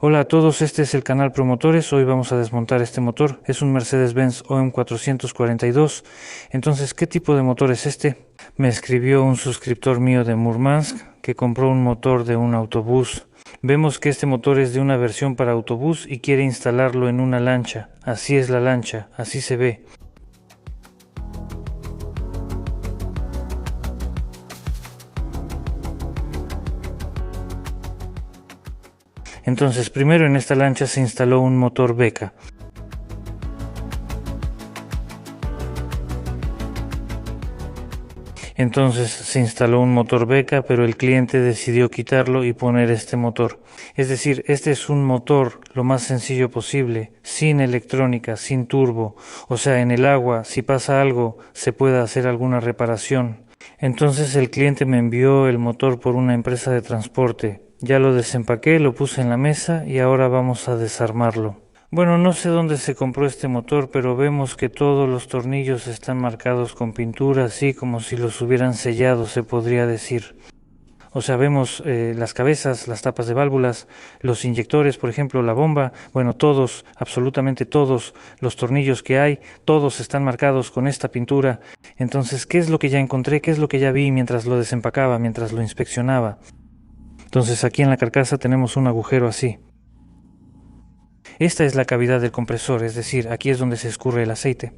Hola a todos, este es el canal Promotores. Hoy vamos a desmontar este motor. Es un Mercedes-Benz OM442. Entonces, ¿qué tipo de motor es este? Me escribió un suscriptor mío de Murmansk que compró un motor de un autobús. Vemos que este motor es de una versión para autobús y quiere instalarlo en una lancha. Así es la lancha, así se ve. Entonces, primero en esta lancha se instaló un motor Beka. Entonces se instaló un motor Beka, pero el cliente decidió quitarlo y poner este motor. Es decir, este es un motor lo más sencillo posible, sin electrónica, sin turbo. O sea, en el agua, si pasa algo, se puede hacer alguna reparación. Entonces el cliente me envió el motor por una empresa de transporte. Ya lo desempaqué, lo puse en la mesa y ahora vamos a desarmarlo. Bueno, no sé dónde se compró este motor, pero vemos que todos los tornillos están marcados con pintura, así como si los hubieran sellado, se podría decir. O sea, vemos las cabezas, las tapas de válvulas, los inyectores, por ejemplo, la bomba. Bueno, todos, absolutamente todos los tornillos que hay, todos están marcados con esta pintura. Entonces, ¿qué es lo que ya encontré? ¿Qué es lo que ya vi mientras lo desempacaba, mientras lo inspeccionaba? Entonces, aquí en la carcasa tenemos un agujero así. Esta es la cavidad del compresor, es decir, aquí es donde se escurre el aceite.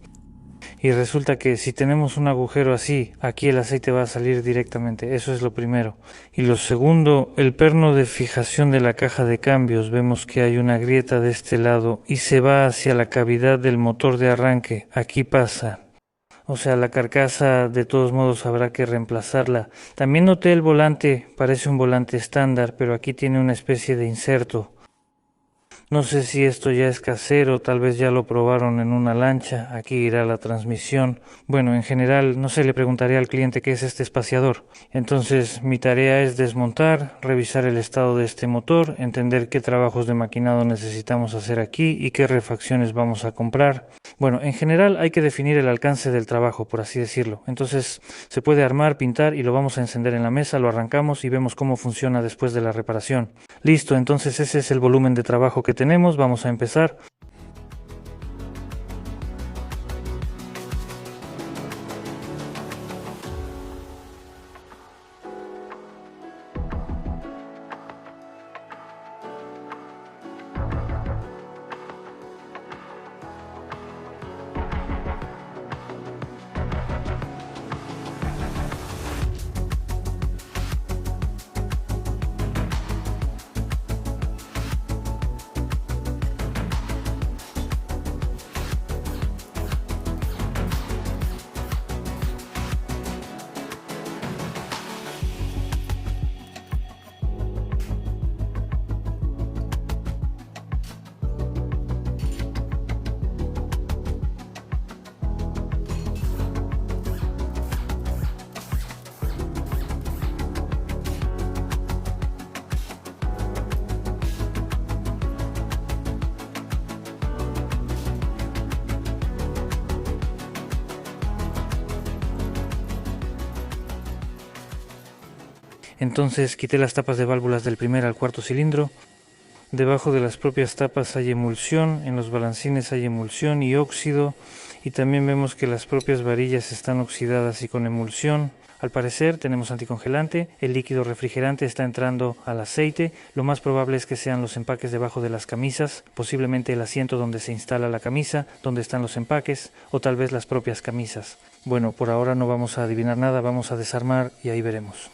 Y resulta que si tenemos un agujero así, aquí el aceite va a salir directamente, eso es lo primero. Y lo segundo, el perno de fijación de la caja de cambios, vemos que hay una grieta de este lado y se va hacia la cavidad del motor de arranque, aquí pasa. O sea, la carcasa de todos modos habrá que reemplazarla. También noté el volante, parece un volante estándar, pero aquí tiene una especie de inserto. No sé si esto ya es casero, tal vez ya lo probaron en una lancha, aquí irá la transmisión. Bueno, en general, no sé, le preguntaré al cliente qué es este espaciador. Entonces, mi tarea es desmontar, revisar el estado de este motor, entender qué trabajos de maquinado necesitamos hacer aquí y qué refacciones vamos a comprar. Bueno, en general hay que definir el alcance del trabajo, por así decirlo. Entonces, se puede armar, pintar y lo vamos a encender en la mesa, lo arrancamos y vemos cómo funciona después de la reparación. Listo, entonces ese es el volumen de trabajo que tenemos, vamos a empezar. Entonces quité las tapas de válvulas del primer al cuarto cilindro. Debajo de las propias tapas hay emulsión, en los balancines hay emulsión y óxido, y también vemos que las propias varillas están oxidadas y con emulsión. Al parecer tenemos anticongelante, el líquido refrigerante está entrando al aceite, lo más probable es que sean los empaques debajo de las camisas, posiblemente el asiento donde se instala la camisa, donde están los empaques, o tal vez las propias camisas. Bueno, por ahora no vamos a adivinar nada, vamos a desarmar y ahí veremos.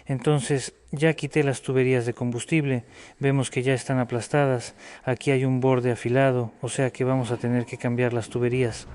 Entonces ya quité las tuberías de combustible, vemos que ya están aplastadas, aquí hay un borde afilado, o sea que vamos a tener que cambiar las tuberías.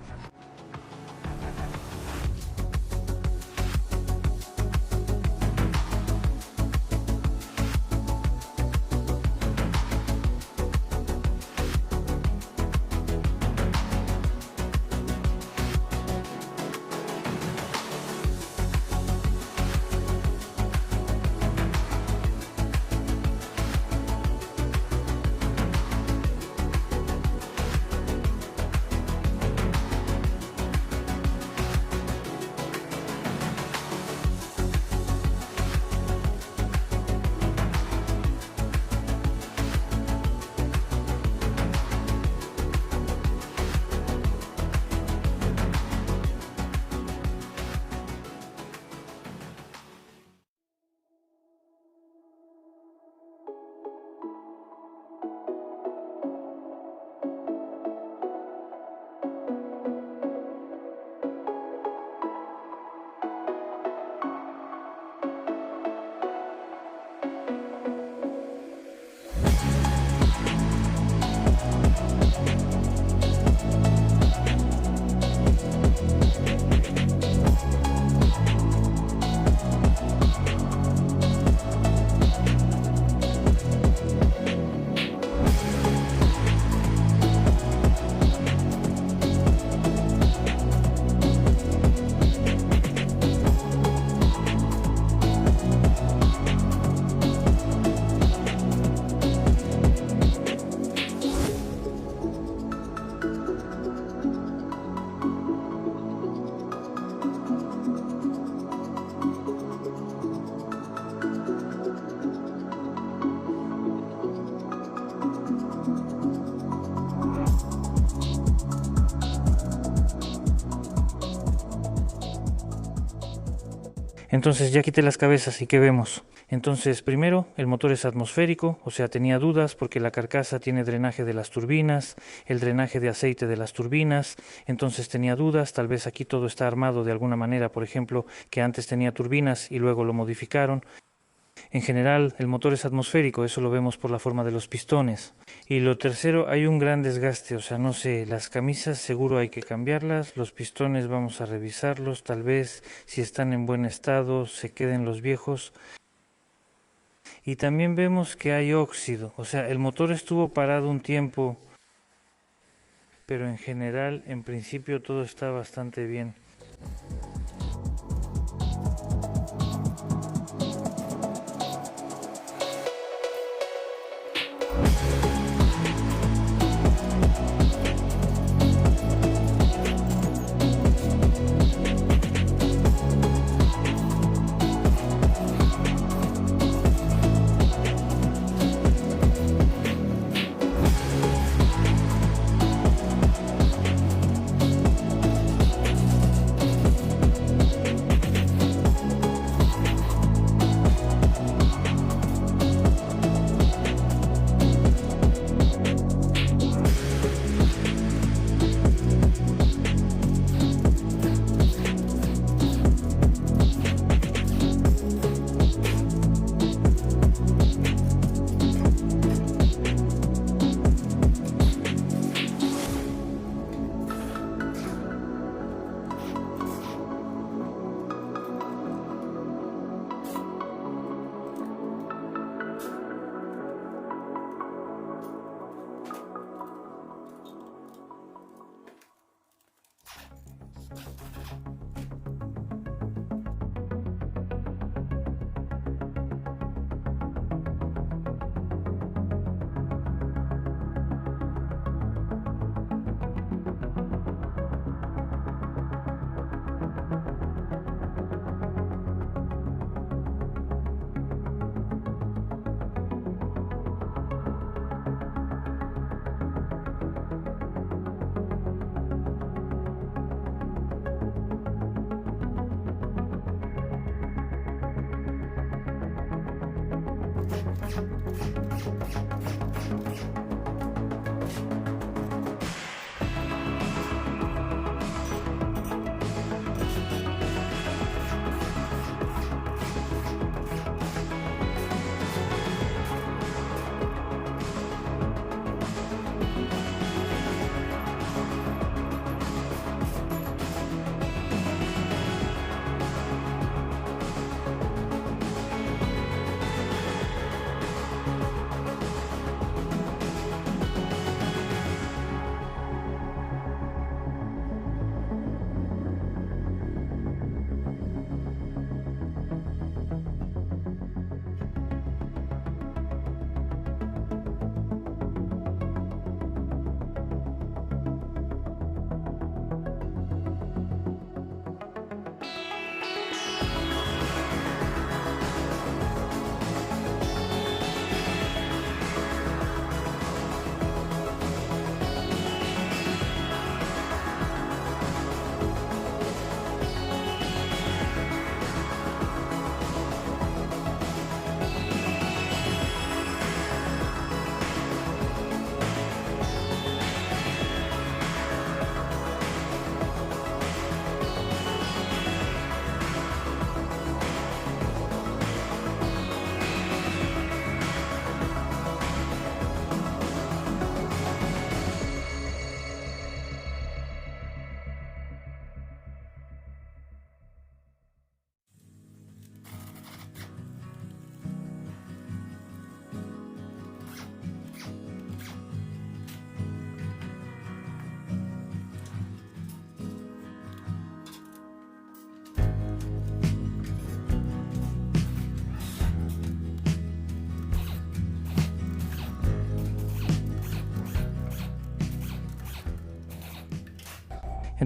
Entonces ya quité las cabezas y ¿qué vemos? Entonces primero el motor es atmosférico, o sea tenía dudas porque la carcasa tiene drenaje de las turbinas, el drenaje de aceite de las turbinas, entonces tenía dudas, tal vez aquí todo está armado de alguna manera, por ejemplo que antes tenía turbinas y luego lo modificaron. En general el motor es atmosférico, eso lo vemos por la forma de los pistones. Y lo tercero, hay un gran desgaste, o sea, no sé, las camisas seguro hay que cambiarlas, los pistones vamos a revisarlos, tal vez si están en buen estado se queden los viejos. Y también vemos que hay óxido, o sea, el motor estuvo parado un tiempo, pero en general, en principio todo está bastante bien.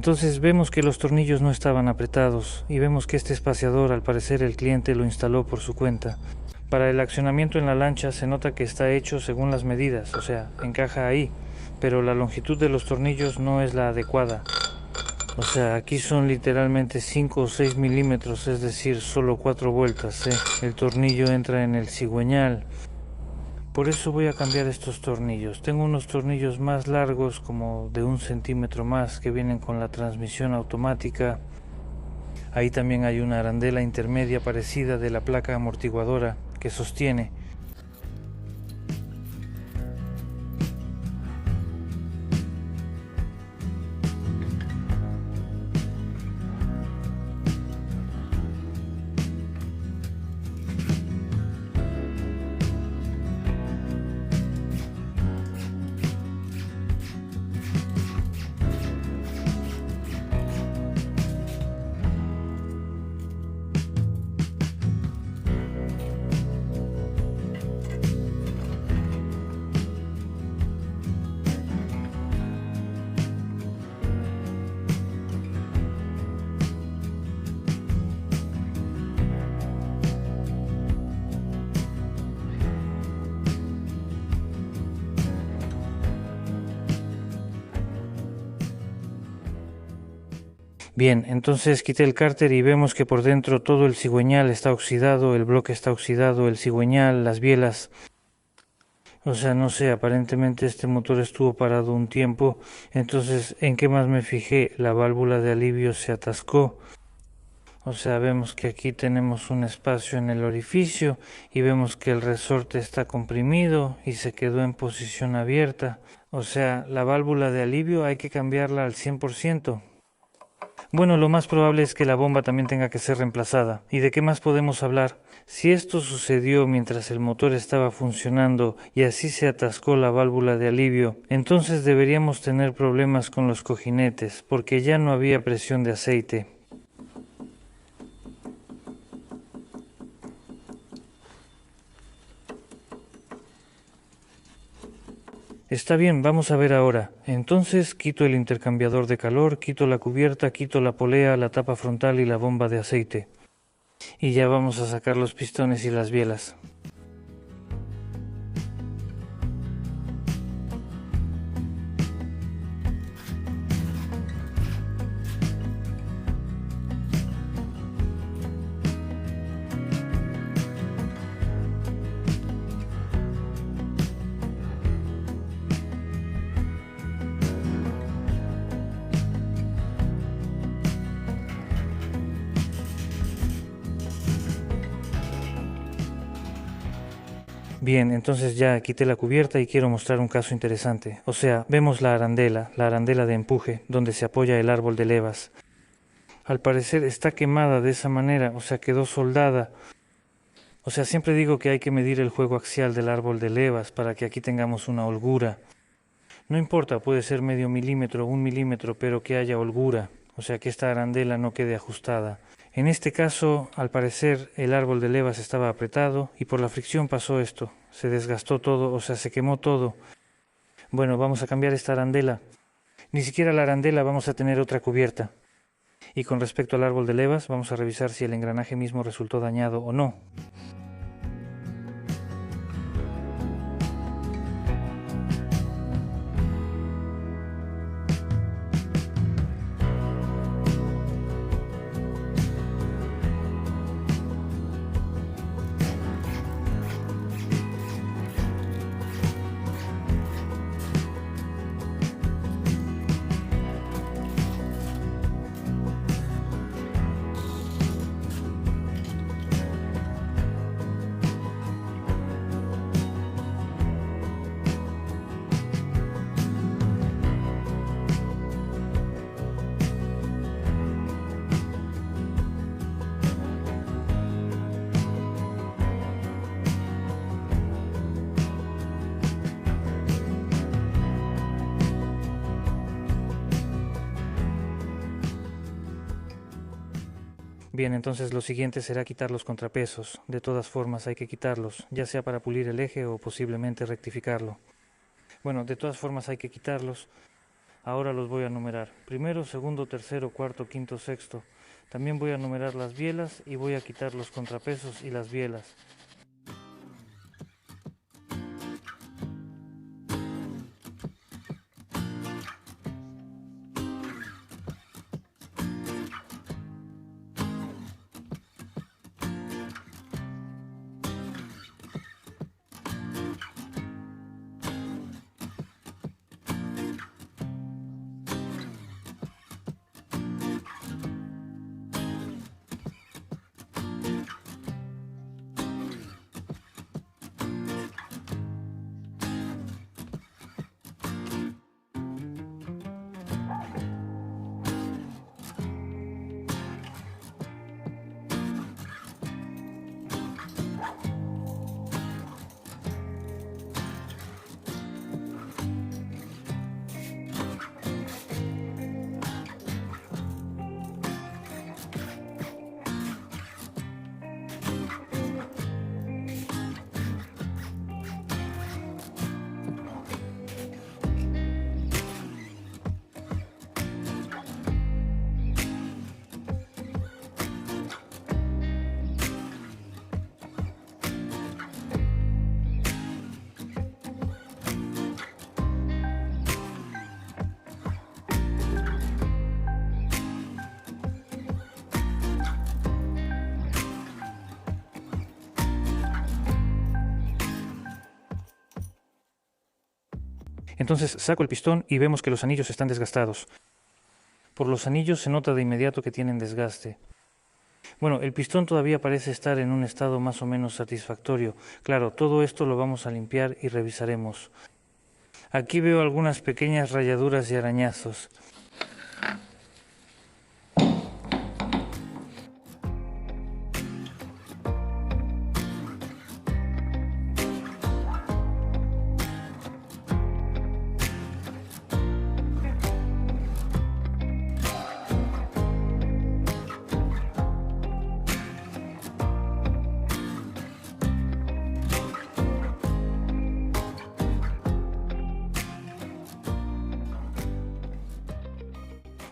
Entonces vemos que los tornillos no estaban apretados y vemos que este espaciador al parecer el cliente lo instaló por su cuenta. Para el accionamiento en la lancha se nota que está hecho según las medidas, o sea, encaja ahí, pero la longitud de los tornillos no es la adecuada. O sea, aquí son literalmente 5 o 6 milímetros, es decir, solo 4 vueltas. El tornillo entra en el cigüeñal. Por eso voy a cambiar estos tornillos. Tengo unos tornillos más largos, como de 1 centímetro más, que vienen con la transmisión automática. Ahí también hay una arandela intermedia parecida de la placa amortiguadora que sostiene. Bien, entonces quité el cárter y vemos que por dentro todo el cigüeñal está oxidado, el bloque está oxidado, el cigüeñal, las bielas. O sea, no sé, aparentemente este motor estuvo parado un tiempo. Entonces, ¿en qué más me fijé? La válvula de alivio se atascó. O sea, vemos que aquí tenemos un espacio en el orificio y vemos que el resorte está comprimido y se quedó en posición abierta. O sea, la válvula de alivio hay que cambiarla al 100%. Bueno, lo más probable es que la bomba también tenga que ser reemplazada. ¿Y de qué más podemos hablar? Si esto sucedió mientras el motor estaba funcionando y así se atascó la válvula de alivio, entonces deberíamos tener problemas con los cojinetes, porque ya no había presión de aceite. Está bien, vamos a ver ahora. Entonces quito el intercambiador de calor, quito la cubierta, quito la polea, la tapa frontal y la bomba de aceite. Y ya vamos a sacar los pistones y las bielas. Bien, entonces ya quité la cubierta y quiero mostrar un caso interesante. O sea, vemos la arandela de empuje, donde se apoya el árbol de levas. Al parecer está quemada de esa manera, o sea, quedó soldada. O sea, siempre digo que hay que medir el juego axial del árbol de levas para que aquí tengamos una holgura. No importa, puede ser medio milímetro, 1 milímetro, pero que haya holgura, o sea, que esta arandela no quede ajustada. En este caso, al parecer, el árbol de levas estaba apretado y por la fricción pasó esto. Se desgastó todo, o sea, se quemó todo. Bueno, vamos a cambiar esta arandela. Ni siquiera la arandela, vamos a tener otra cubierta. Y con respecto al árbol de levas, vamos a revisar si el engranaje mismo resultó dañado o no. Bien, entonces lo siguiente será quitar los contrapesos. De todas formas hay que quitarlos, ya sea para pulir el eje o posiblemente rectificarlo. Bueno, de todas formas hay que quitarlos. Ahora los voy a numerar. Primero, segundo, tercero, cuarto, quinto, sexto. También voy a numerar las bielas y voy a quitar los contrapesos y las bielas. Entonces saco el pistón y vemos que los anillos están desgastados. Por los anillos se nota de inmediato que tienen desgaste. Bueno, el pistón todavía parece estar en un estado más o menos satisfactorio. Claro, todo esto lo vamos a limpiar y revisaremos. Aquí veo algunas pequeñas rayaduras y arañazos.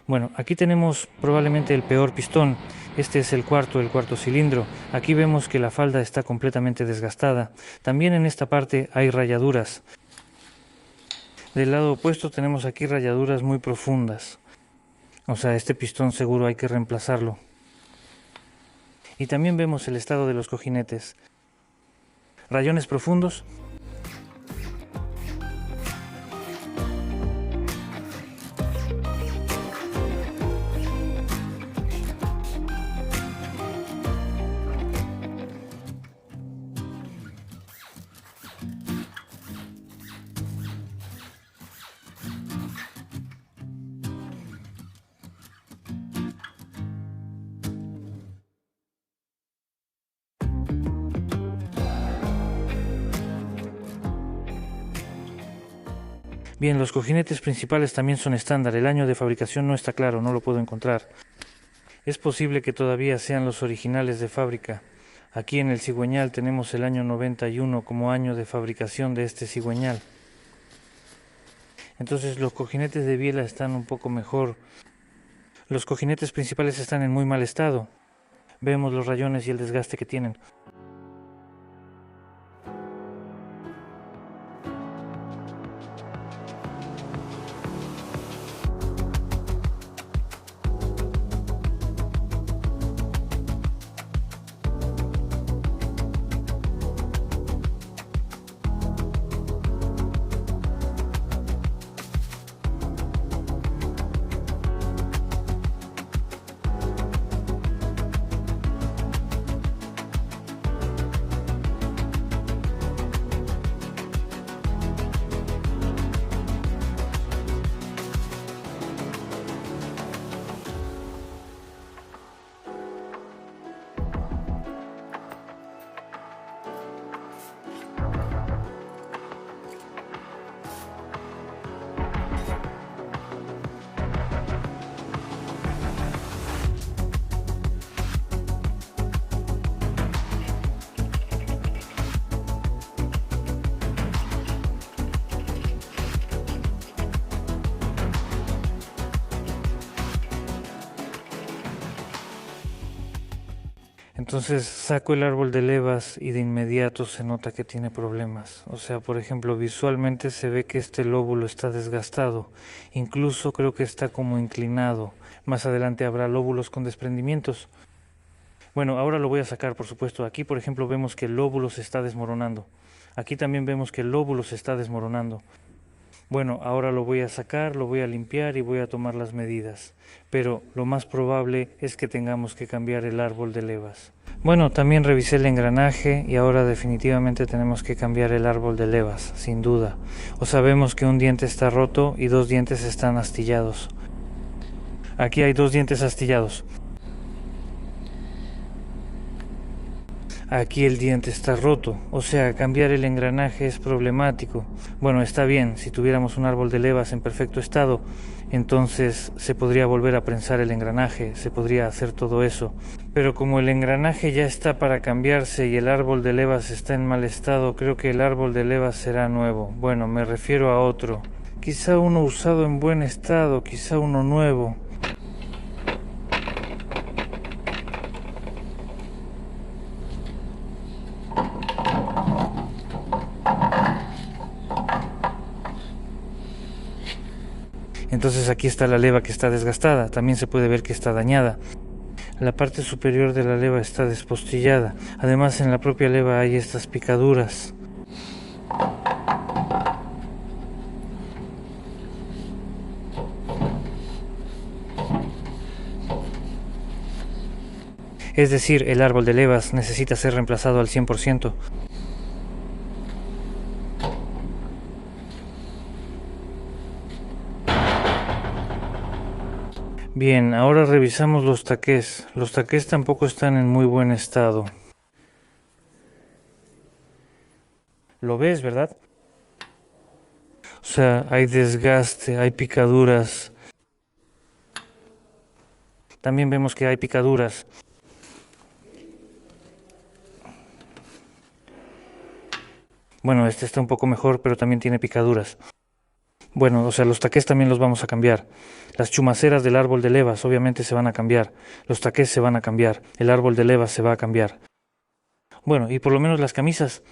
Bueno, aquí tenemos probablemente el peor pistón. Este es el cuarto cilindro. Aquí vemos que la falda está completamente desgastada. También en esta parte hay rayaduras. Del lado opuesto tenemos aquí rayaduras muy profundas. O sea, este pistón seguro hay que reemplazarlo. Y también vemos el estado de los cojinetes. Rayones profundos. Bien, los cojinetes principales también son estándar. El año de fabricación no está claro, no lo puedo encontrar. Es posible que todavía sean los originales de fábrica. Aquí en el cigüeñal tenemos el año 91 como año de fabricación de este cigüeñal. Entonces los cojinetes de biela están un poco mejor. Los cojinetes principales están en muy mal estado. Vemos los rayones y el desgaste que tienen. Entonces saco el árbol de levas y de inmediato se nota que tiene problemas. O sea, por ejemplo, visualmente se ve que este lóbulo está desgastado. Incluso creo que está como inclinado. Más adelante habrá lóbulos con desprendimientos. Bueno, ahora lo voy a sacar, por supuesto. Aquí, por ejemplo, vemos que el lóbulo se está desmoronando. Aquí también vemos que el lóbulo se está desmoronando. Bueno, ahora lo voy a sacar, lo voy a limpiar y voy a tomar las medidas. Pero lo más probable es que tengamos que cambiar el árbol de levas. Bueno, también revisé el engranaje y ahora definitivamente tenemos que cambiar el árbol de levas, sin duda. O sabemos que un diente está roto y 2 dientes están astillados. Aquí hay 2 dientes astillados. Aquí el diente está roto, o sea, cambiar el engranaje es problemático. Bueno, está bien, si tuviéramos un árbol de levas en perfecto estado, entonces se podría volver a prensar el engranaje, se podría hacer todo eso. Pero como el engranaje ya está para cambiarse y el árbol de levas está en mal estado, creo que el árbol de levas será nuevo. Bueno, me refiero a otro. Quizá uno usado en buen estado, quizá uno nuevo. Entonces aquí está la leva que está desgastada, también se puede ver que está dañada. La parte superior de la leva está despostillada, además en la propia leva hay estas picaduras. Es decir, el árbol de levas necesita ser reemplazado al 100%. Bien, ahora revisamos los taqués. Los taqués tampoco están en muy buen estado. ¿Lo ves, verdad? O sea, hay desgaste, hay picaduras. También vemos que hay picaduras. Bueno, este está un poco mejor, pero también tiene picaduras. Bueno, o sea, los taqués también los vamos a cambiar. Las chumaceras del árbol de levas obviamente se van a cambiar. Los taqués se van a cambiar. El árbol de levas se va a cambiar. Bueno, y por lo menos las camisas.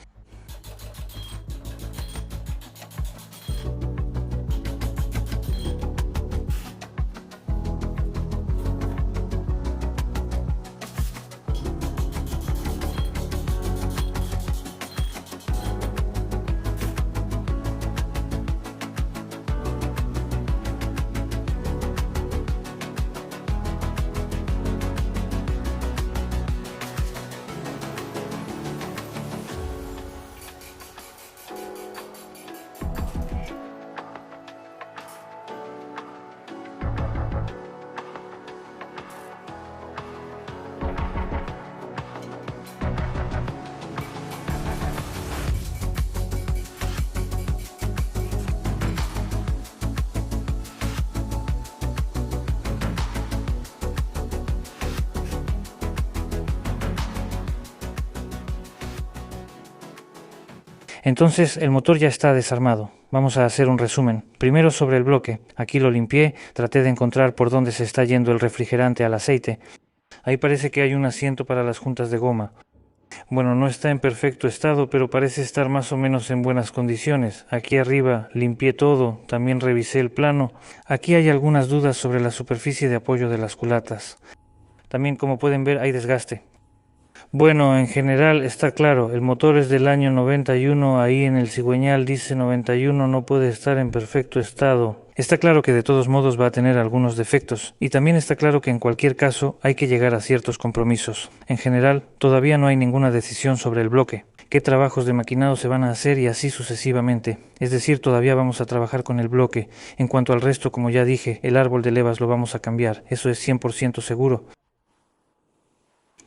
Entonces el motor ya está desarmado. Vamos a hacer un resumen. Primero sobre el bloque. Aquí lo limpié, traté de encontrar por dónde se está yendo el refrigerante al aceite. Ahí parece que hay un asiento para las juntas de goma. Bueno, no está en perfecto estado, pero parece estar más o menos en buenas condiciones. Aquí arriba limpié todo, también revisé el plano. Aquí hay algunas dudas sobre la superficie de apoyo de las culatas. También, como pueden ver, hay desgaste. Bueno, en general está claro, el motor es del año 91, ahí en el cigüeñal dice 91, no puede estar en perfecto estado. Está claro que de todos modos va a tener algunos defectos, y también está claro que en cualquier caso hay que llegar a ciertos compromisos. En general, todavía no hay ninguna decisión sobre el bloque, qué trabajos de maquinado se van a hacer y así sucesivamente. Es decir, todavía vamos a trabajar con el bloque. En cuanto al resto, como ya dije, el árbol de levas lo vamos a cambiar, eso es 100% seguro.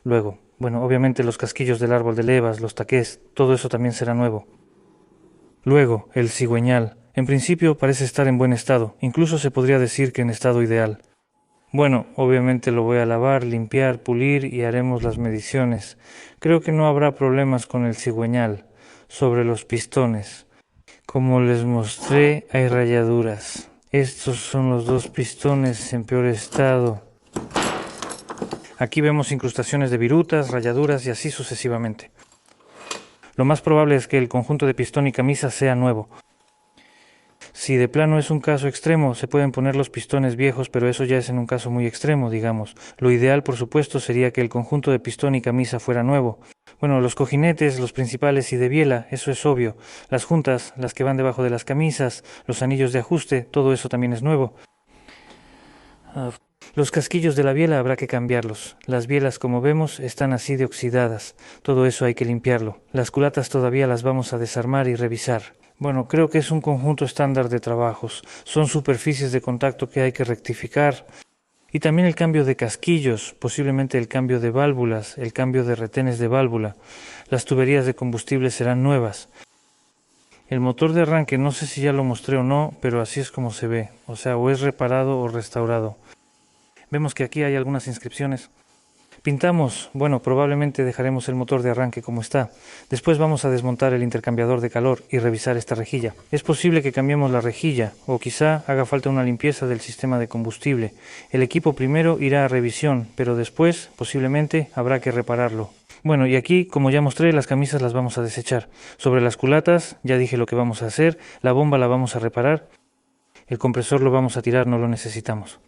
Luego, bueno, obviamente los casquillos del árbol de levas, los taqués, todo eso también será nuevo. Luego, el cigüeñal. En principio parece estar en buen estado, incluso se podría decir que en estado ideal. Bueno, obviamente lo voy a lavar, limpiar, pulir y haremos las mediciones. Creo que no habrá problemas con el cigüeñal. Sobre los pistones. Como les mostré, hay rayaduras. Estos son los dos pistones en peor estado. Aquí vemos incrustaciones de virutas, rayaduras y así sucesivamente. Lo más probable es que el conjunto de pistón y camisa sea nuevo. Si de plano es un caso extremo, se pueden poner los pistones viejos, pero eso ya es en un caso muy extremo, digamos. Lo ideal, por supuesto, sería que el conjunto de pistón y camisa fuera nuevo. Bueno, los cojinetes, los principales y de biela, eso es obvio. Las juntas, las que van debajo de las camisas, los anillos de ajuste, todo eso también es nuevo. Los casquillos de la biela habrá que cambiarlos. Las bielas, como vemos, están así de oxidadas. Todo eso hay que limpiarlo. Las culatas todavía las vamos a desarmar y revisar. Bueno, creo que es un conjunto estándar de trabajos. Son superficies de contacto que hay que rectificar. Y también el cambio de casquillos, posiblemente el cambio de válvulas, el cambio de retenes de válvula. Las tuberías de combustible serán nuevas. El motor de arranque, no sé si ya lo mostré o no, pero así es como se ve. O sea, o es reparado o restaurado. Vemos que aquí hay algunas inscripciones. Pintamos, bueno, probablemente dejaremos el motor de arranque como está. Después vamos a desmontar el intercambiador de calor y revisar esta rejilla. Es posible que cambiemos la rejilla, o quizá haga falta una limpieza del sistema de combustible. El equipo primero irá a revisión, pero después, posiblemente, habrá que repararlo. Bueno, y aquí, como ya mostré, las camisas las vamos a desechar. Sobre las culatas, ya dije lo que vamos a hacer. La bomba la vamos a reparar. El compresor lo vamos a tirar, no lo necesitamos.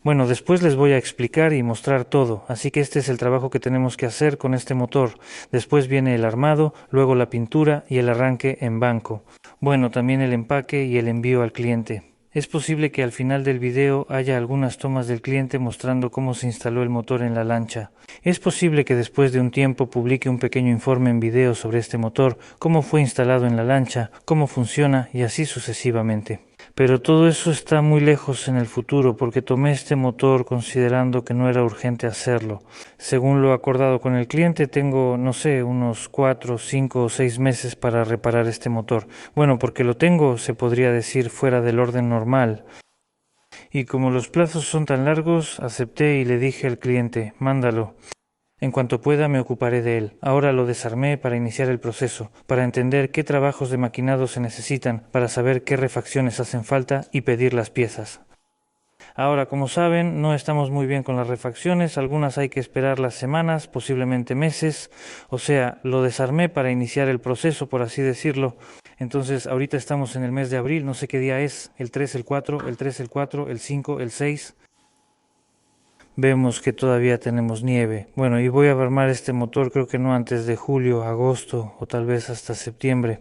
Bueno, después les voy a explicar y mostrar todo, así que este es el trabajo que tenemos que hacer con este motor. Después viene el armado, luego la pintura y el arranque en banco. Bueno, también el empaque y el envío al cliente. Es posible que al final del video haya algunas tomas del cliente mostrando cómo se instaló el motor en la lancha. Es posible que después de un tiempo publique un pequeño informe en video sobre este motor, cómo fue instalado en la lancha, cómo funciona y así sucesivamente. Pero todo eso está muy lejos en el futuro porque tomé este motor considerando que no era urgente hacerlo. Según lo acordado con el cliente, tengo, no sé, unos 4, 5 o 6 meses para reparar este motor. Bueno, porque lo tengo, se podría decir, fuera del orden normal. Y como los plazos son tan largos, acepté y le dije al cliente, mándalo. En cuanto pueda me ocuparé de él. Ahora lo desarmé para iniciar el proceso, para entender qué trabajos de maquinado se necesitan, para saber qué refacciones hacen falta y pedir las piezas. Ahora, como saben, no estamos muy bien con las refacciones, algunas hay que esperar las semanas, posiblemente meses, o sea, lo desarmé para iniciar el proceso, por así decirlo. Entonces, ahorita estamos en el mes de abril, no sé qué día es, el 3, el 4, el 3, el 4, el 5, el 6... Vemos que todavía tenemos nieve. Bueno, y voy a armar este motor creo que no antes de julio, agosto o tal vez hasta septiembre.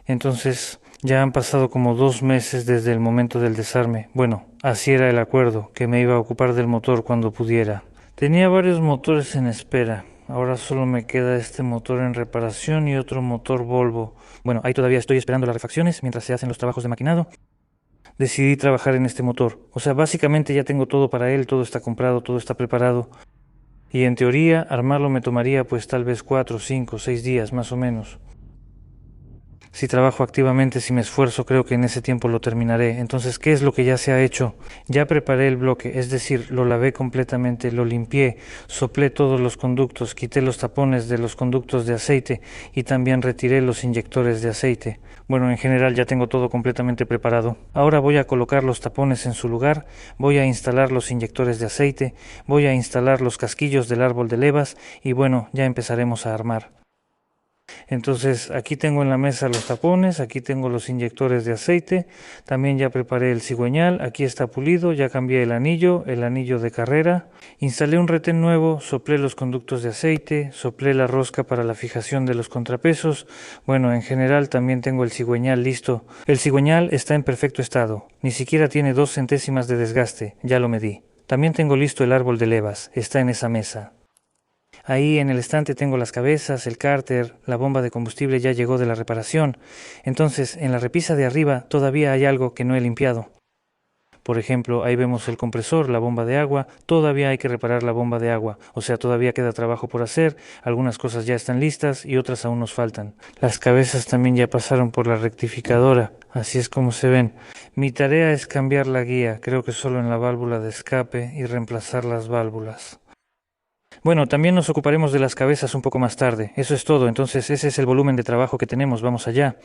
Entonces ya han pasado como 2 meses desde el momento del desarme. Bueno, así era el acuerdo, que me iba a ocupar del motor cuando pudiera. Tenía varios motores en espera. Ahora solo me queda este motor en reparación y otro motor Volvo. Bueno, ahí todavía estoy esperando las refacciones mientras se hacen los trabajos de maquinado. Decidí trabajar en este motor. O sea, básicamente ya tengo todo para él, todo está comprado, todo está preparado. Y en teoría, armarlo me tomaría pues tal vez 4, 5, 6 días más o menos. Si trabajo activamente, si me esfuerzo, creo que en ese tiempo lo terminaré. Entonces, ¿qué es lo que ya se ha hecho? Ya preparé el bloque, es decir, lo lavé completamente, lo limpié, soplé todos los conductos, quité los tapones de los conductos de aceite y también retiré los inyectores de aceite. Bueno, en general ya tengo todo completamente preparado. Ahora voy a colocar los tapones en su lugar, voy a instalar los inyectores de aceite, voy a instalar los casquillos del árbol de levas y bueno, ya empezaremos a armar. Entonces aquí tengo en la mesa los tapones, aquí tengo los inyectores de aceite, también ya preparé el cigüeñal, aquí está pulido, ya cambié el anillo de carrera, instalé un retén nuevo, soplé los conductos de aceite, soplé la rosca para la fijación de los contrapesos, bueno, en general también tengo el cigüeñal listo. El cigüeñal está en perfecto estado, ni siquiera tiene 2 centésimas de desgaste, ya lo medí. También tengo listo el árbol de levas, está en esa mesa. Ahí en el estante tengo las cabezas, el cárter, la bomba de combustible ya llegó de la reparación. Entonces, en la repisa de arriba todavía hay algo que no he limpiado. Por ejemplo, ahí vemos el compresor, la bomba de agua, todavía hay que reparar la bomba de agua, o sea, todavía queda trabajo por hacer, algunas cosas ya están listas y otras aún nos faltan. Las cabezas también ya pasaron por la rectificadora, así es como se ven. Mi tarea es cambiar la guía, creo que solo en la válvula de escape y reemplazar las válvulas. Bueno, también nos ocuparemos de las cabezas un poco más tarde. Eso es todo, entonces ese es el volumen de trabajo que tenemos. Vamos allá.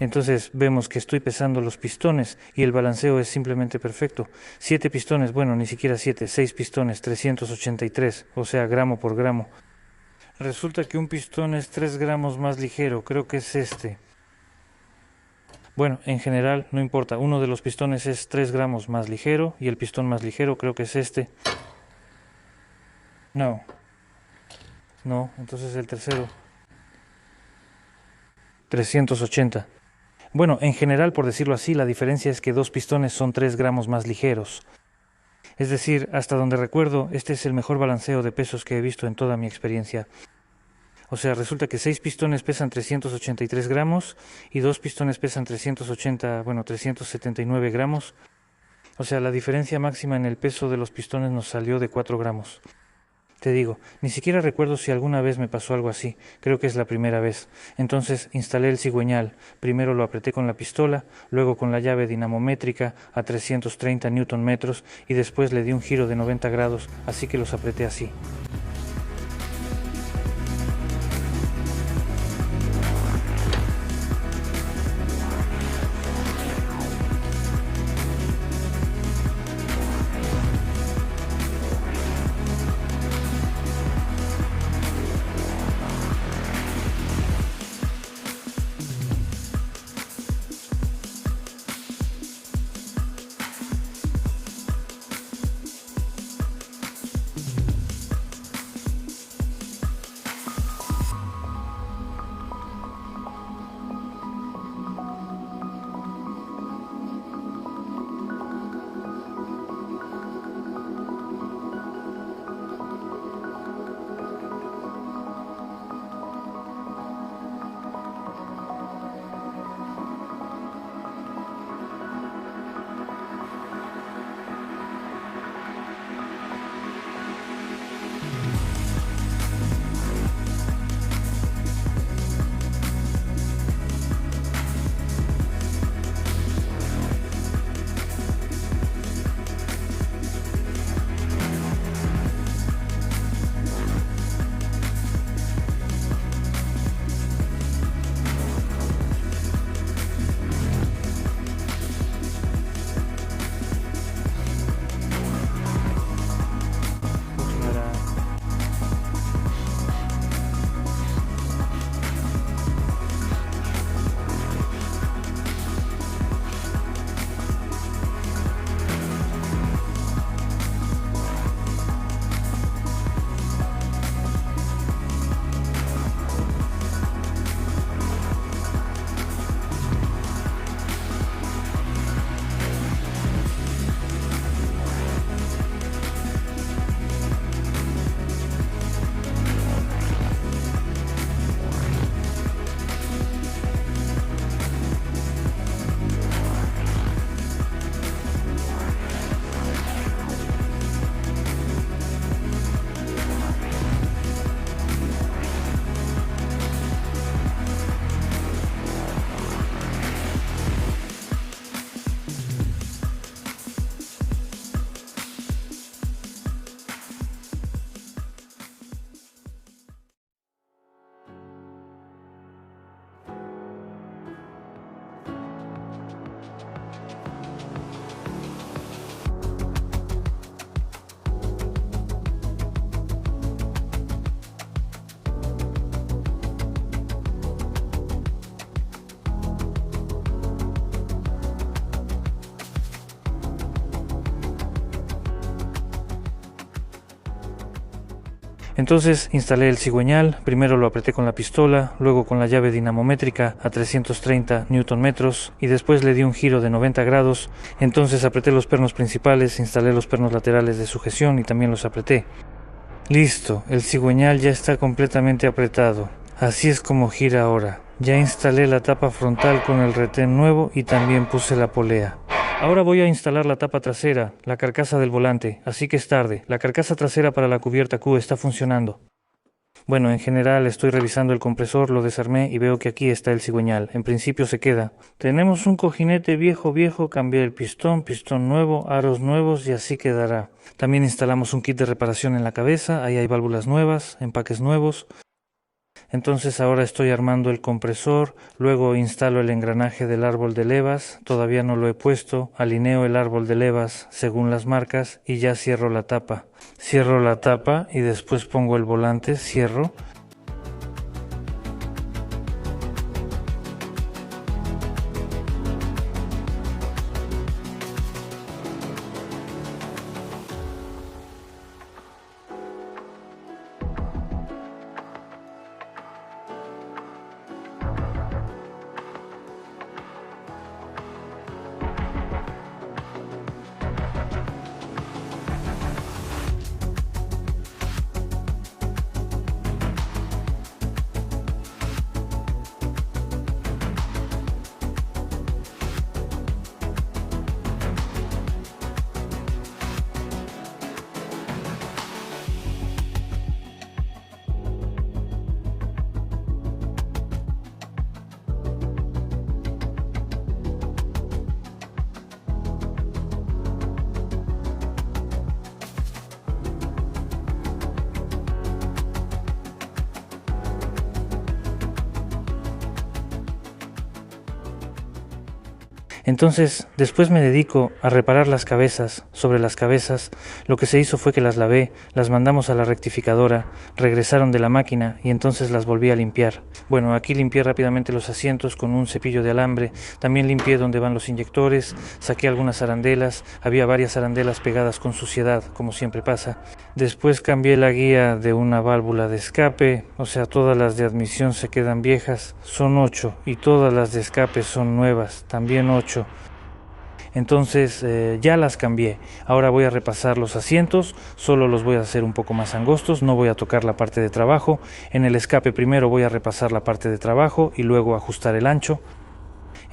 Entonces vemos que estoy pesando los pistones y el balanceo es simplemente perfecto. 7 pistones, bueno, ni siquiera 7, 6 pistones, 383, o sea, gramo por gramo. Resulta que un pistón es 3 gramos más ligero, creo que es este. Bueno, en general no importa, uno de los pistones es 3 gramos más ligero y el pistón más ligero creo que es este. No, entonces el tercero. 380. Bueno, en general, por decirlo así, la diferencia es que 2 pistones son 3 gramos más ligeros. Es decir, hasta donde recuerdo, este es el mejor balanceo de pesos que he visto en toda mi experiencia. O sea, resulta que 6 pistones pesan 383 gramos y 2 pistones pesan 379 gramos. O sea, la diferencia máxima en el peso de los pistones nos salió de 4 gramos. Te digo, ni siquiera recuerdo si alguna vez me pasó algo así, creo que es la primera vez. Entonces instalé el cigüeñal, primero lo apreté con la pistola, luego con la llave dinamométrica a 330 Newton metros y después le di un giro de 90 grados, así que los apreté así. Entonces instalé el cigüeñal, primero lo apreté con la pistola, luego con la llave dinamométrica a 330 Newton metros y después le di un giro de 90 grados. Entonces apreté los pernos principales, instalé los pernos laterales de sujeción y también los apreté. Listo, el cigüeñal ya está completamente apretado. Así es como gira ahora. Ya instalé la tapa frontal con el retén nuevo y también puse la polea. Ahora voy a instalar la tapa trasera, la carcasa del volante, así que es tarde. La carcasa trasera para la cubierta Q está funcionando. Bueno, en general estoy revisando el compresor, lo desarmé y veo que aquí está el cigüeñal. En principio se queda. Tenemos un cojinete viejo, cambié el pistón nuevo, aros nuevos y así quedará. También instalamos un kit de reparación en la cabeza, ahí hay válvulas nuevas, empaques nuevos. Entonces ahora estoy armando el compresor, luego instalo el engranaje del árbol de levas, todavía no lo he puesto, alineo el árbol de levas según las marcas y ya cierro la tapa. Cierro la tapa y después pongo el volante, cierro. Entonces, después me dedico a reparar las cabezas. Sobre las cabezas, lo que se hizo fue que las lavé, las mandamos a la rectificadora, regresaron de la máquina y entonces las volví a limpiar. Bueno, aquí limpié rápidamente los asientos con un cepillo de alambre, también limpié donde van los inyectores, saqué algunas arandelas, había varias arandelas pegadas con suciedad, como siempre pasa. Después cambié la guía de una válvula de escape, o sea, todas las de admisión se quedan viejas, son 8 y todas las de escape son nuevas, también 8. Entonces ya las cambié. Ahora voy a repasar los asientos, solo los voy a hacer un poco más angostos, no voy a tocar la parte de trabajo. En el escape primero voy a repasar la parte de trabajo y luego ajustar el ancho.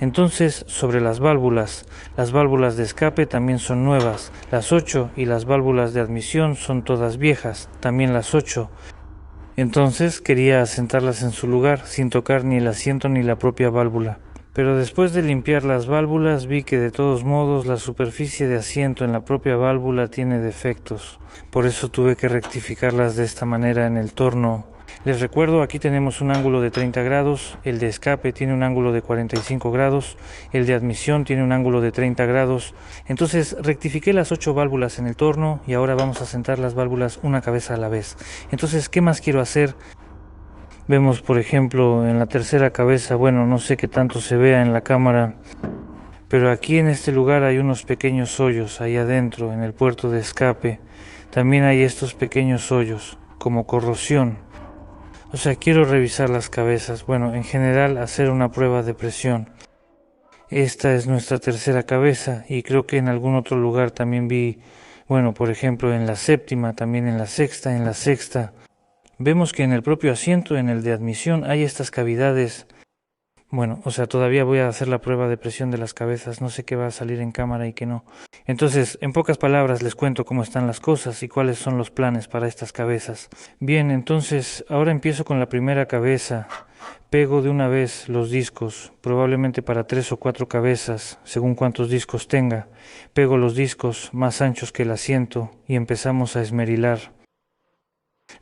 Entonces, sobre las válvulas de escape también son nuevas, las 8, y las válvulas de admisión son todas viejas, también las 8. Entonces quería asentarlas en su lugar sin tocar ni el asiento ni la propia válvula. Pero después de limpiar las válvulas vi que de todos modos la superficie de asiento en la propia válvula tiene defectos. Por eso tuve que rectificarlas de esta manera en el torno. Les recuerdo, aquí tenemos un ángulo de 30 grados, el de escape tiene un ángulo de 45 grados, el de admisión tiene un ángulo de 30 grados. Entonces rectifiqué las 8 válvulas en el torno y ahora vamos a sentar las válvulas una cabeza a la vez. Entonces, ¿qué más quiero hacer? Vemos, por ejemplo, en la tercera cabeza, bueno, no sé qué tanto se vea en la cámara, pero aquí en este lugar hay unos pequeños hoyos ahí adentro, en el puerto de escape. También hay estos pequeños hoyos, como corrosión. O sea, quiero revisar las cabezas, bueno, en general hacer una prueba de presión. Esta es nuestra tercera cabeza y creo que en algún otro lugar también vi, bueno, por ejemplo, en la séptima, también en la sexta. Vemos que en el propio asiento, en el de admisión, hay estas cavidades. Bueno, o sea, todavía voy a hacer la prueba de presión de las cabezas, no sé qué va a salir en cámara y qué no. Entonces, en pocas palabras les cuento cómo están las cosas y cuáles son los planes para estas cabezas. Bien, entonces, ahora empiezo con la primera cabeza. Pego de una vez los discos, probablemente para 3 o 4 cabezas, según cuántos discos tenga. Pego los discos más anchos que el asiento y empezamos a esmerilar.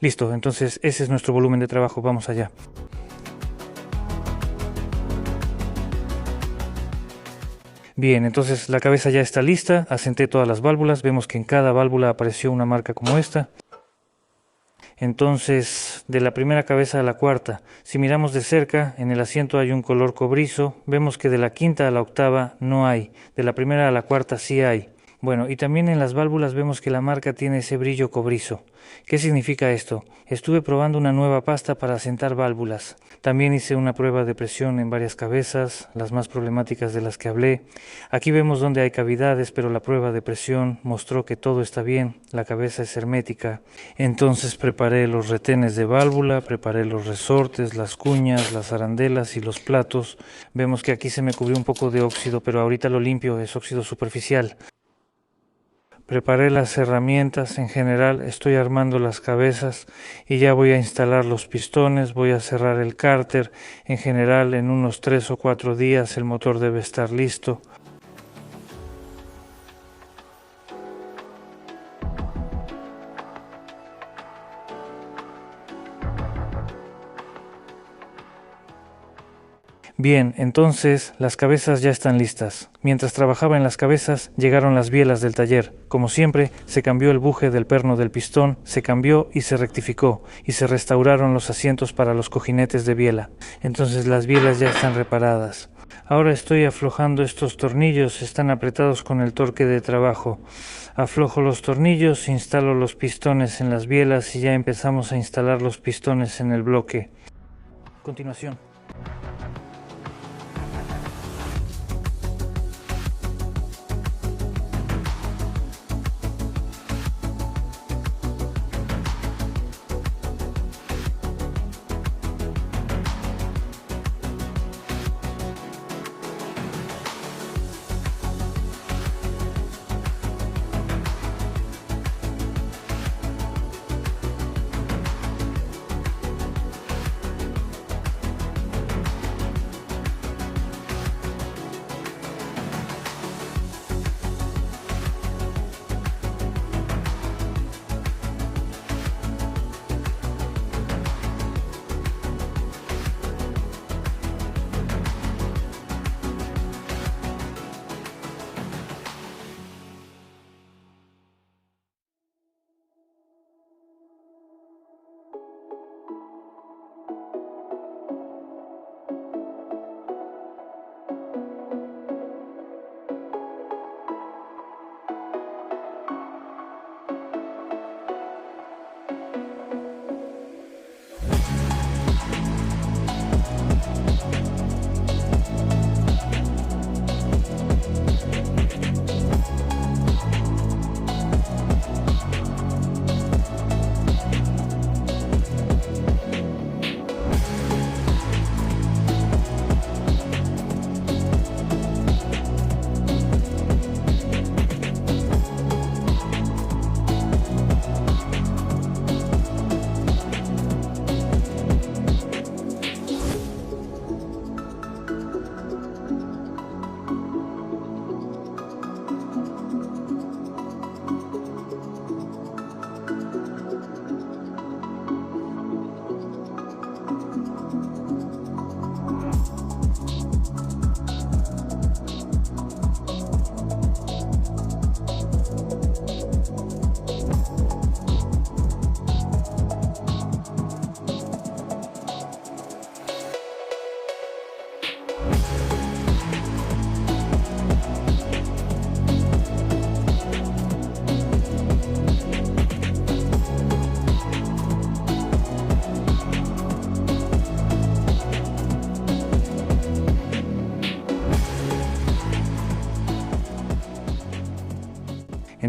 Listo, entonces ese es nuestro volumen de trabajo, vamos allá. Bien, entonces la cabeza ya está lista, asenté todas las válvulas, vemos que en cada válvula apareció una marca como esta. Entonces, de la primera cabeza a la cuarta, si miramos de cerca, en el asiento hay un color cobrizo, vemos que de la quinta a la octava no hay, de la primera a la cuarta sí hay. Bueno, y también en las válvulas vemos que la marca tiene ese brillo cobrizo. ¿Qué significa esto? Estuve probando una nueva pasta para asentar válvulas. También hice una prueba de presión en varias cabezas, las más problemáticas de las que hablé. Aquí vemos donde hay cavidades, pero la prueba de presión mostró que todo está bien, la cabeza es hermética. Entonces preparé los retenes de válvula, preparé los resortes, las cuñas, las arandelas y los platos. Vemos que aquí se me cubrió un poco de óxido, pero ahorita lo limpio, es óxido superficial. Preparé las herramientas, en general estoy armando las cabezas y ya voy a instalar los pistones, voy a cerrar el cárter. En general en unos 3 o 4 días el motor debe estar listo. Bien, entonces las cabezas ya están listas. Mientras trabajaba en las cabezas, llegaron las bielas del taller. Como siempre, se cambió el buje del perno del pistón, se cambió y se rectificó, y se restauraron los asientos para los cojinetes de biela. Entonces las bielas ya están reparadas. Ahora estoy aflojando estos tornillos, están apretados con el torque de trabajo. Aflojo los tornillos, instalo los pistones en las bielas y ya empezamos a instalar los pistones en el bloque. Continuación.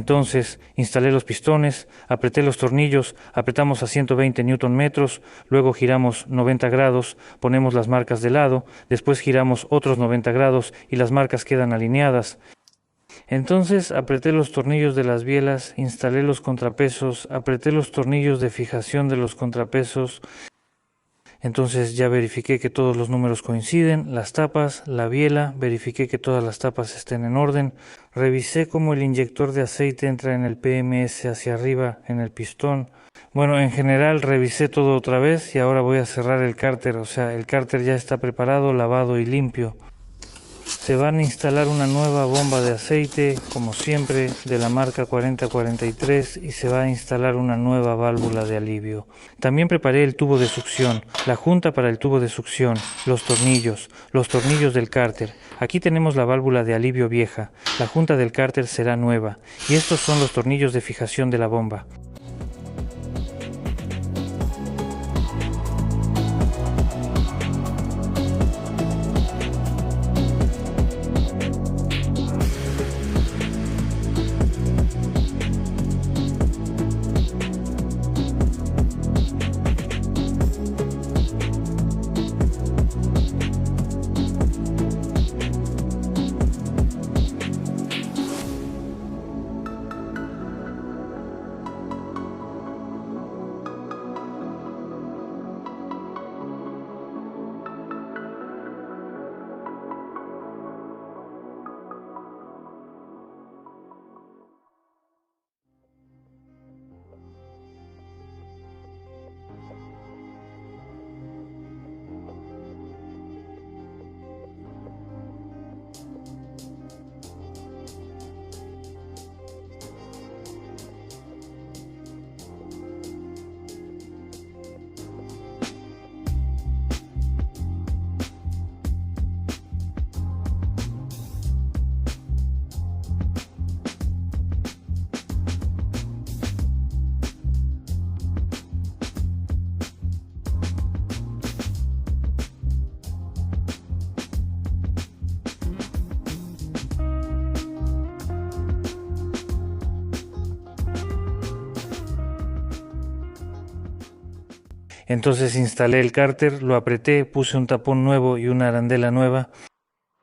Entonces instalé los pistones, apreté los tornillos, apretamos a 120 Nm, luego giramos 90 grados, ponemos las marcas de lado, después giramos otros 90 grados y las marcas quedan alineadas. Entonces apreté los tornillos de las bielas, instalé los contrapesos, apreté los tornillos de fijación de los contrapesos. Entonces ya verifiqué que todos los números coinciden, las tapas, la biela, verifiqué que todas las tapas estén en orden, revisé cómo el inyector de aceite entra en el PMS hacia arriba en el pistón. Bueno, en general revisé todo otra vez y ahora voy a cerrar el cárter, o sea, el cárter ya está preparado, lavado y limpio. Se van a instalar una nueva bomba de aceite, como siempre, de la marca 4043 y se va a instalar una nueva válvula de alivio. También preparé el tubo de succión, la junta para el tubo de succión, los tornillos del cárter. Aquí tenemos la válvula de alivio vieja, la junta del cárter será nueva y estos son los tornillos de fijación de la bomba. Entonces instalé el cárter, lo apreté, puse un tapón nuevo y una arandela nueva.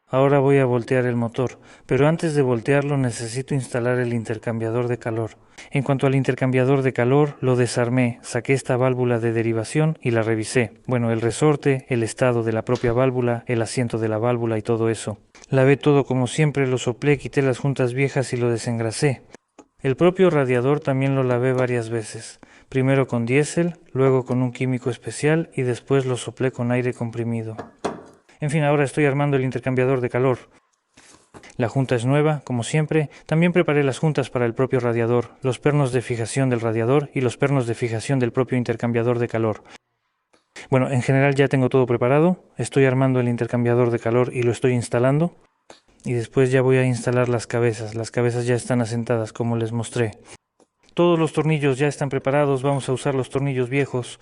Ahora voy a voltear el motor, pero antes de voltearlo necesito instalar el intercambiador de calor. En cuanto al intercambiador de calor, lo desarmé, saqué esta válvula de derivación y la revisé. Bueno, el resorte, el estado de la propia válvula, el asiento de la válvula y todo eso. Lavé todo como siempre, lo soplé, quité las juntas viejas y lo desengrasé. El propio radiador también lo lavé varias veces. Primero con diésel, luego con un químico especial y después lo soplé con aire comprimido. En fin, ahora estoy armando el intercambiador de calor. La junta es nueva, como siempre. También preparé las juntas para el propio radiador, los pernos de fijación del radiador y los pernos de fijación del propio intercambiador de calor. Bueno, en general ya tengo todo preparado. Estoy armando el intercambiador de calor y lo estoy instalando. Y después ya voy a instalar las cabezas. Las cabezas ya están asentadas, como les mostré. Todos los tornillos ya están preparados. Vamos a usar los tornillos viejos.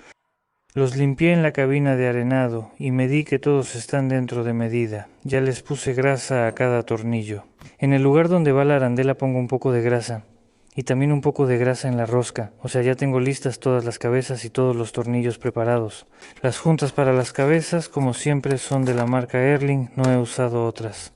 Los limpié en la cabina de arenado y medí que todos están dentro de medida. Ya les puse grasa a cada tornillo. En el lugar donde va la arandela pongo un poco de grasa y también un poco de grasa en la rosca. O sea, ya tengo listas todas las cabezas y todos los tornillos preparados. Las juntas para las cabezas, como siempre, son de la marca Erling. No he usado otras.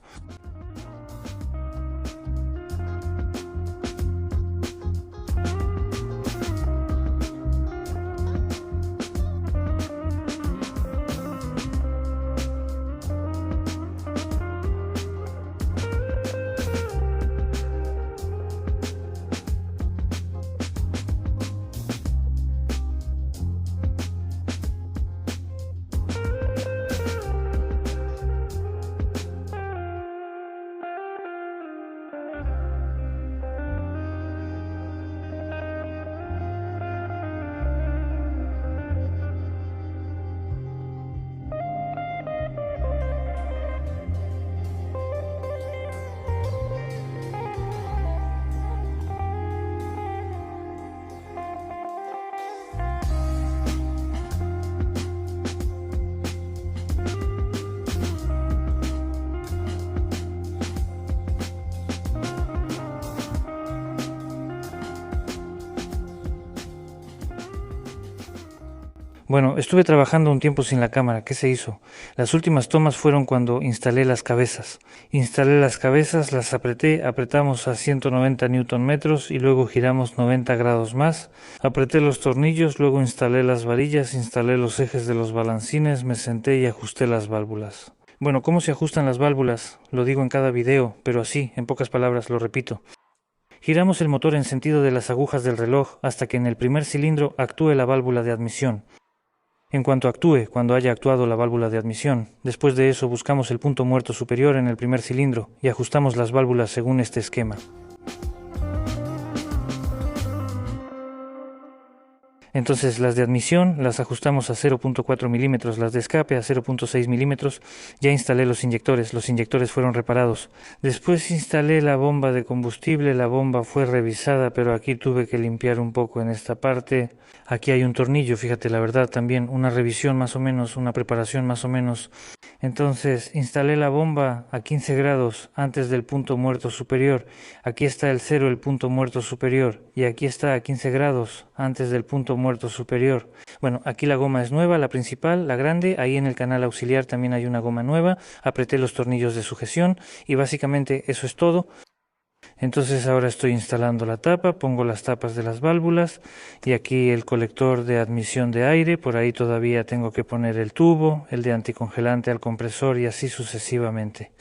Bueno, estuve trabajando un tiempo sin la cámara. ¿Qué se hizo? Las últimas tomas fueron cuando instalé las cabezas. Instalé las cabezas, las apreté, apretamos a 190 Newton metros y luego giramos 90 grados más. Apreté los tornillos, luego instalé las varillas, instalé los ejes de los balancines, me senté y ajusté las válvulas. Bueno, ¿cómo se ajustan las válvulas? Lo digo en cada video, pero así, en pocas palabras, lo repito. Giramos el motor en sentido de las agujas del reloj hasta que en el primer cilindro actúe la válvula de admisión. En cuanto actúe, cuando haya actuado la válvula de admisión, después de eso buscamos el punto muerto superior en el primer cilindro y ajustamos las válvulas según este esquema. Entonces las de admisión las ajustamos a 0.4 milímetros, las de escape a 0.6 milímetros. Ya instalé los inyectores fueron reparados. Después instalé la bomba de combustible, la bomba fue revisada, pero aquí tuve que limpiar un poco en esta parte. Aquí hay un tornillo, fíjate, la verdad también una revisión más o menos, una preparación más o menos. Entonces instalé la bomba a 15 grados antes del punto muerto superior. Aquí está el 0, el punto muerto superior, y aquí está a 15 grados antes del punto muerto superior. Bueno, aquí la goma es nueva, la principal, la grande. Ahí en el canal auxiliar también hay una goma nueva. Apreté los tornillos de sujeción y básicamente eso es todo. Entonces ahora estoy instalando la tapa, pongo las tapas de las válvulas y aquí el colector de admisión de aire. Por ahí todavía tengo que poner el tubo, el de anticongelante al compresor y así sucesivamente.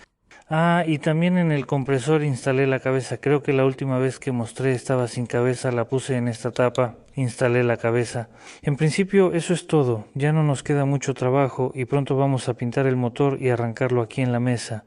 Y también en el compresor instalé la cabeza. Creo que la última vez que mostré estaba sin cabeza, la puse en esta tapa, instalé la cabeza. En principio eso es todo, ya no nos queda mucho trabajo y pronto vamos a pintar el motor y arrancarlo aquí en la mesa.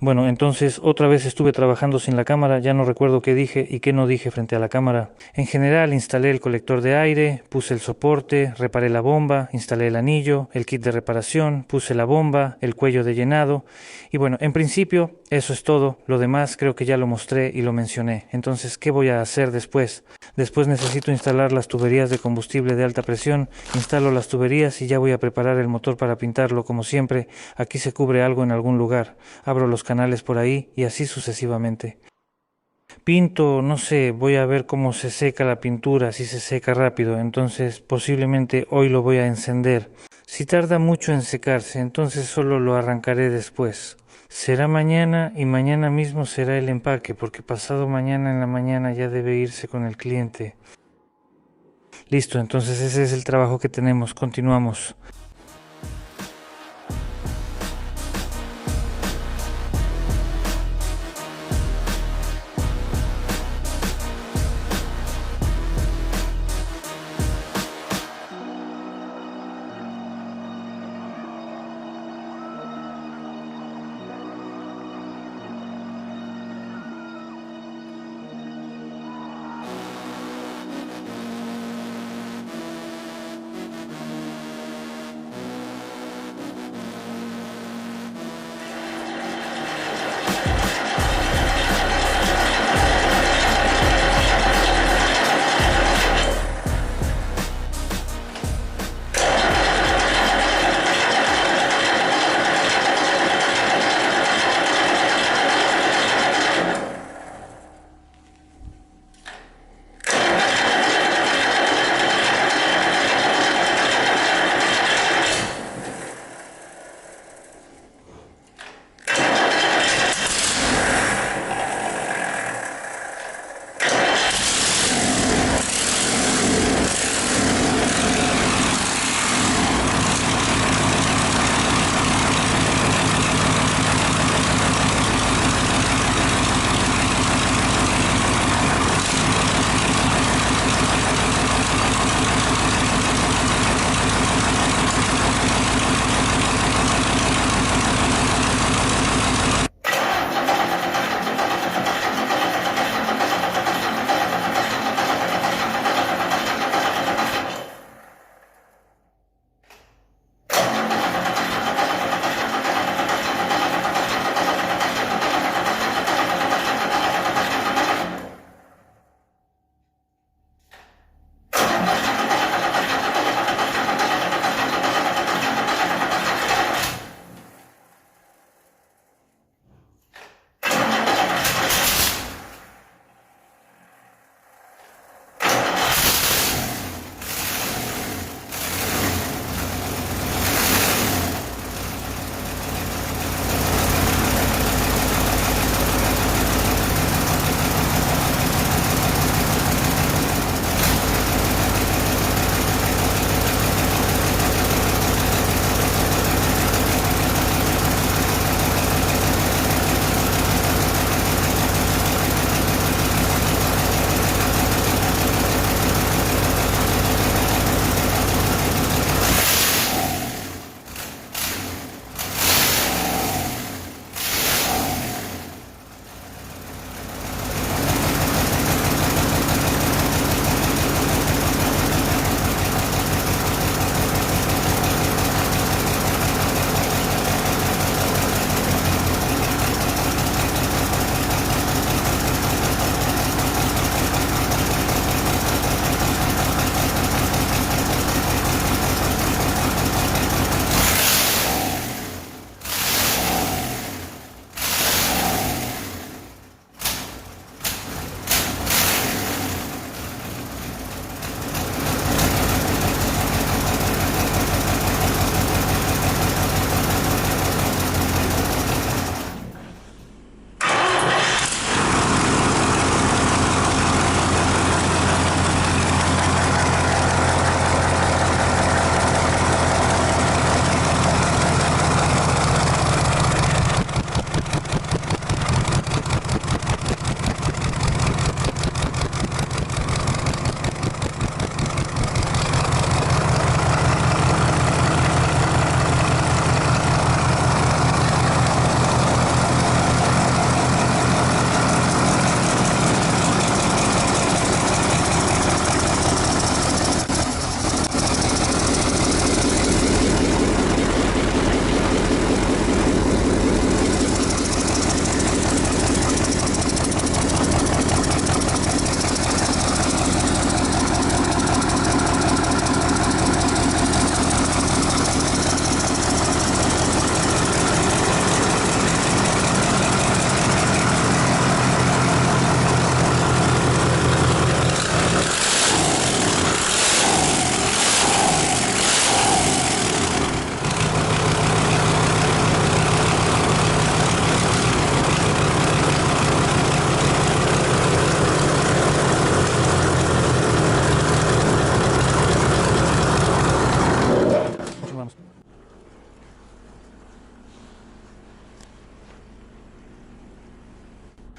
Bueno, entonces otra vez estuve trabajando sin la cámara, ya no recuerdo qué dije y qué no dije frente a la cámara. En general instalé el colector de aire, puse el soporte, reparé la bomba, instalé el anillo, el kit de reparación, puse la bomba, el cuello de llenado y bueno, en principio eso es todo. Lo demás creo que ya lo mostré y lo mencioné. Entonces, ¿qué voy a hacer después? Después necesito instalar las tuberías de combustible de alta presión, instalo las tuberías y ya voy a preparar el motor para pintarlo como siempre. Aquí se cubre algo en algún lugar, abro los canales por ahí y así sucesivamente. Pinto, no sé, voy a ver cómo se seca la pintura, si se seca rápido, entonces posiblemente hoy lo voy a encender. Si tarda mucho en secarse, entonces solo lo arrancaré después. Será mañana y mañana mismo será el empaque, porque pasado mañana en la mañana ya debe irse con el cliente. Listo, entonces ese es el trabajo que tenemos, continuamos.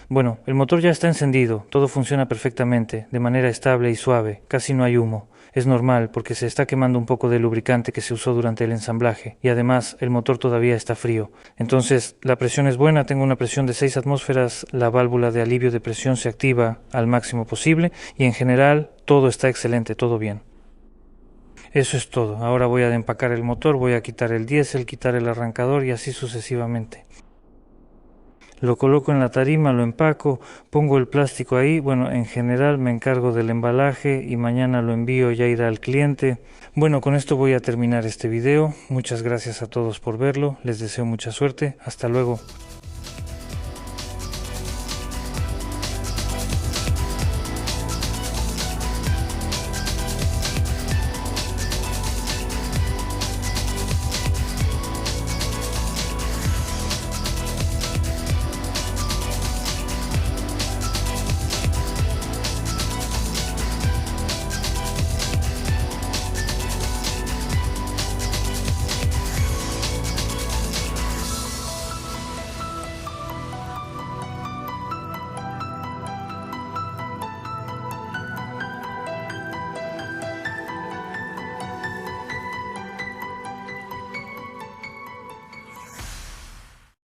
Bueno, el motor ya está encendido, todo funciona perfectamente, de manera estable y suave, casi no hay humo. Es normal porque se está quemando un poco de lubricante que se usó durante el ensamblaje y además el motor todavía está frío. Entonces la presión es buena, tengo una presión de 6 atmósferas, la válvula de alivio de presión se activa al máximo posible y en general todo está excelente, todo bien. Eso es todo. Ahora voy a empacar el motor, voy a quitar el diésel, quitar el arrancador y así sucesivamente. Lo coloco en la tarima, lo empaco, pongo el plástico ahí. Bueno, en general me encargo del embalaje y mañana lo envío, ya irá al cliente. Bueno, con esto voy a terminar este video. Muchas gracias a todos por verlo. Les deseo mucha suerte. Hasta luego.